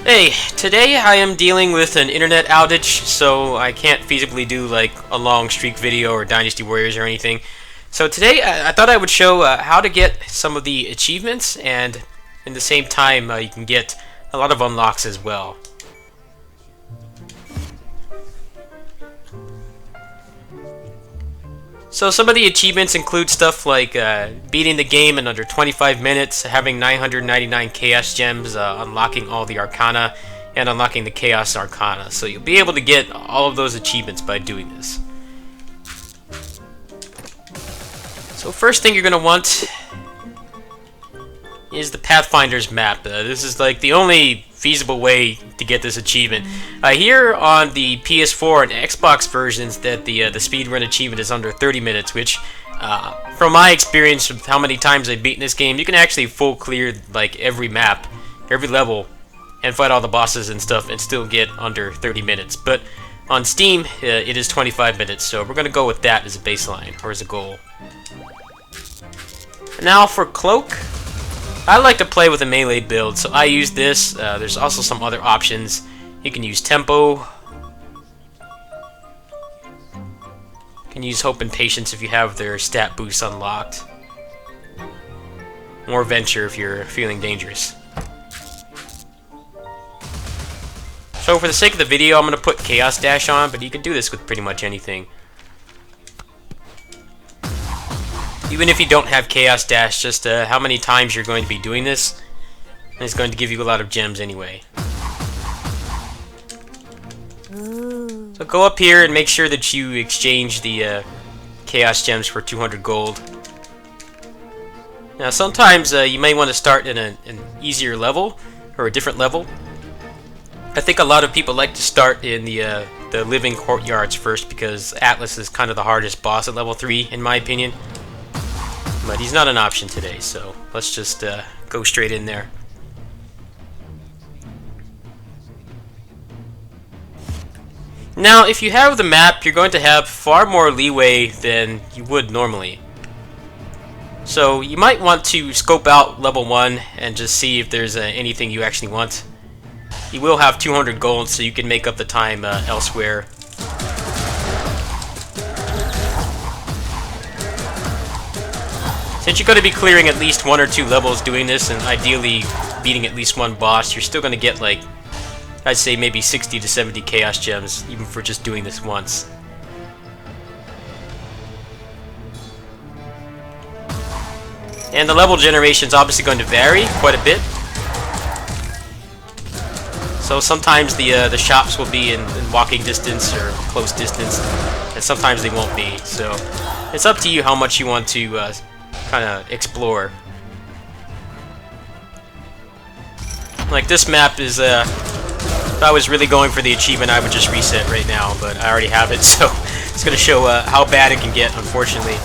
Hey, today I am dealing with an internet outage, so I can't feasibly do like a long streak video or Dynasty Warriors or anything. So today I thought I would show how to get some of the achievements, and in the same time you can get a lot of unlocks as well. So some of the achievements include stuff like beating the game in under 25 minutes, having 999 Chaos Gems, unlocking all the Arcana, and unlocking the Chaos Arcana. So you'll be able to get all of those achievements by doing this. So first thing you're going to want is the Pathfinder's map. This is like the only feasible way to get this achievement. Here on the PS4 and Xbox versions, that the speedrun achievement is under 30 minutes, which, from my experience of how many times I've beaten this game, you can actually full clear like every map, every level, and fight all the bosses and stuff, and still get under 30 minutes. But on Steam, it is 25 minutes, so we're gonna go with that as a baseline or as a goal. Now for Cloak. I like to play with a melee build, so I use this. There's also some other options. You can use Tempo. You can use Hope and Patience if you have their stat boosts unlocked. Or Venture if you're feeling dangerous. So for the sake of the video, I'm going to put Chaos Dash on, but you can do this with pretty much anything. Even if you don't have Chaos Dash, just how many times you're going to be doing this, and it's going to give you a lot of gems anyway. So go up here and make sure that you exchange the Chaos Gems for 200 gold. Now sometimes you may want to start in an easier level, or a different level. I think a lot of people like to start in the Living Courtyards first, because Atlas is kind of the hardest boss at level 3, in my opinion. But he's not an option today, so let's just go straight in there. Now, if you have the map, you're going to have far more leeway than you would normally. So you might want to scope out level 1 and just see if there's anything you actually want. You will have 200 gold, so you can make up the time elsewhere. Since you're going to be clearing at least 1 or 2 levels doing this, and ideally beating at least 1 boss, you're still going to get, like, I'd say maybe 60 to 70 Chaos Gems, even for just doing this once. And the level generation is obviously going to vary quite a bit. So sometimes the shops will be in walking distance or close distance, and sometimes they won't be. So it's up to you how much you want to kind of explore. Like this map is, if I was really going for the achievement, I would just reset right now, but I already have it, so it's going to show how bad it can get, unfortunately.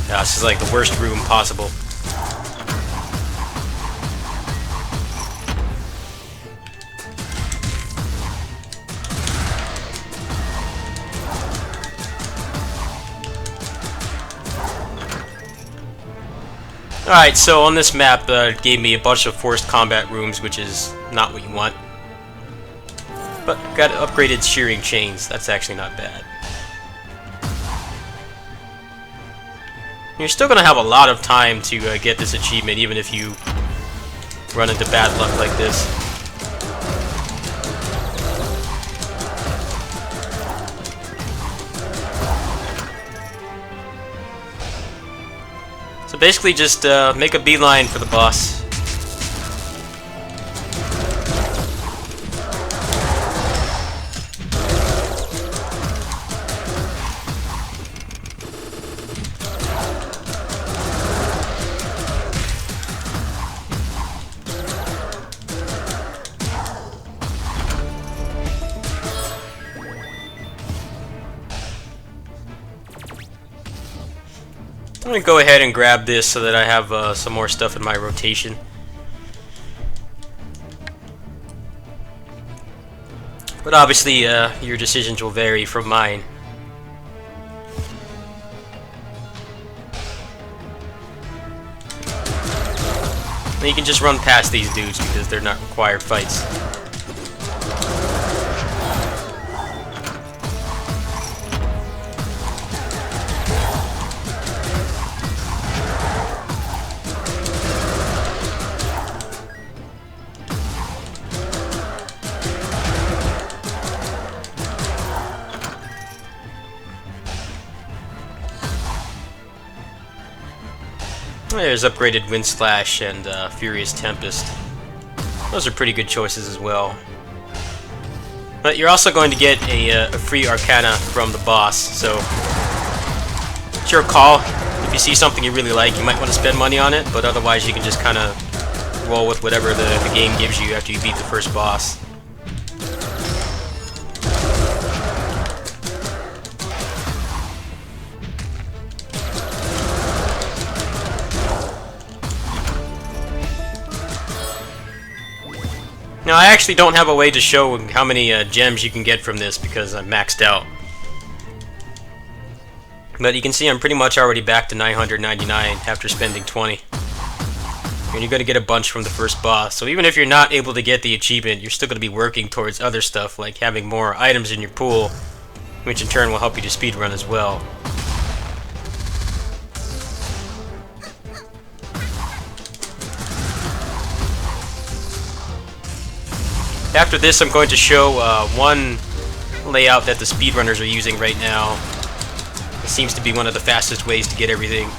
Yeah, this is like the worst room possible. Alright, so on this map, it gave me a bunch of forced combat rooms, which is not what you want. But got upgraded shearing chains, that's actually not bad. You're still going to have a lot of time to get this achievement, even if you run into bad luck like this. So basically just make a beeline for the boss. I'm gonna go ahead and grab this so that I have some more stuff in my rotation. But obviously, your decisions will vary from mine. And you can just run past these dudes because they're not required fights. There's upgraded Wind Slash and Furious Tempest. Those are pretty good choices as well. But you're also going to get a free arcana from the boss, so it's your call. If you see something you really like, you might want to spend money on it, but otherwise you can just kind of roll with whatever the game gives you after you beat the first boss. Now, I actually don't have a way to show how many gems you can get from this because I'm maxed out. But you can see I'm pretty much already back to 999 after spending 20. And you're going to get a bunch from the first boss. So even if you're not able to get the achievement, you're still going to be working towards other stuff like having more items in your pool, which in turn will help you to speedrun as well. After this, I'm going to show one layout that the speedrunners are using right now. It seems to be one of the fastest ways to get everything.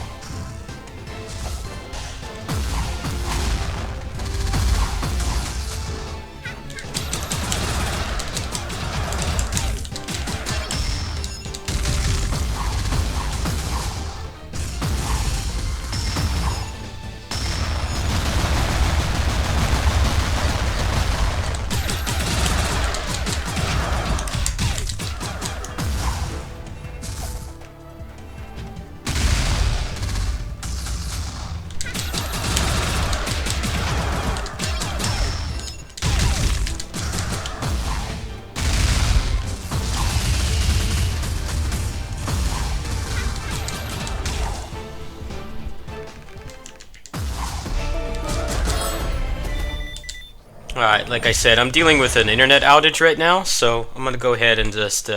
Alright, like I said, I'm dealing with an internet outage right now, so I'm going to go ahead and just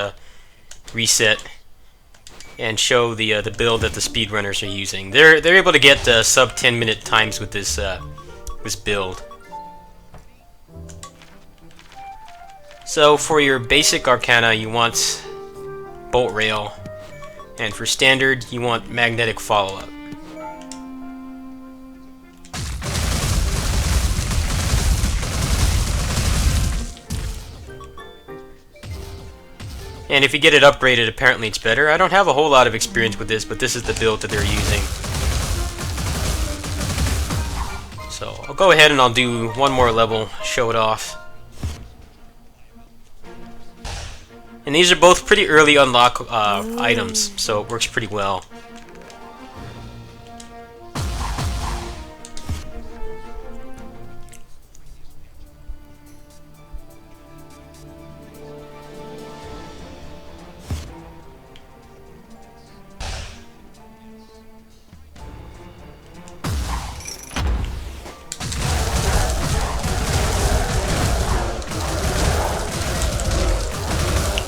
reset and show the build that the speedrunners are using. They're able to get sub 10-minute times with this this build. So for your basic arcana, you want bolt rail, and for standard, you want magnetic follow-up. And if you get it upgraded, apparently it's better. I don't have a whole lot of experience with this, but this is the build that they're using. So I'll go ahead and I'll do one more level, show it off. And these are both pretty early unlock items, so it works pretty well.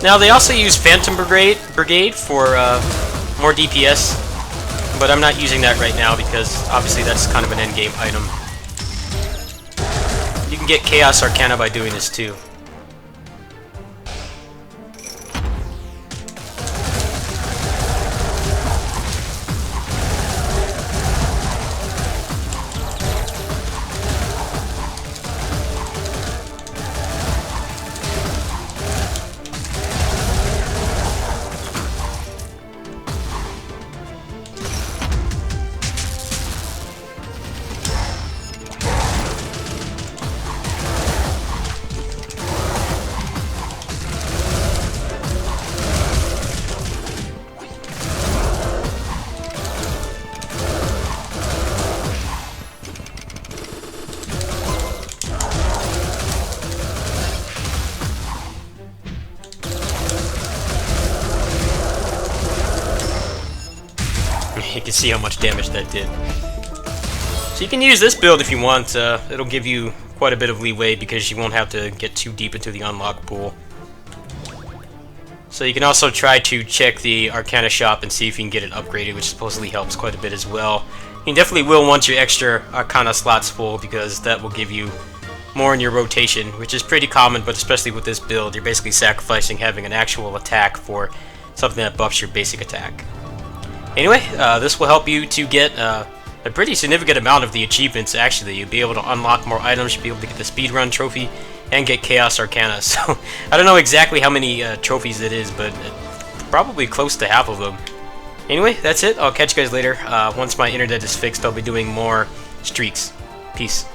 Now they also use Phantom Brigade for more DPS, but I'm not using that right now because obviously that's kind of an endgame item. You can get Chaos Arcana by doing this too. You can see how much damage that did. So you can use this build if you want. It'll give you quite a bit of leeway because you won't have to get too deep into the unlock pool. So you can also try to check the Arcana shop and see if you can get it upgraded, which supposedly helps quite a bit as well. You definitely will want your extra Arcana slots full because that will give you more in your rotation, which is pretty common, but especially with this build, you're basically sacrificing having an actual attack for something that buffs your basic attack. Anyway, this will help you to get a pretty significant amount of the achievements, actually. You'll be able to unlock more items, you'll be able to get the speedrun trophy, and get Chaos Arcana. So, I don't know exactly how many trophies it is, but probably close to half of them. Anyway, that's it. I'll catch you guys later. Once my internet is fixed, I'll be doing more streaks. Peace.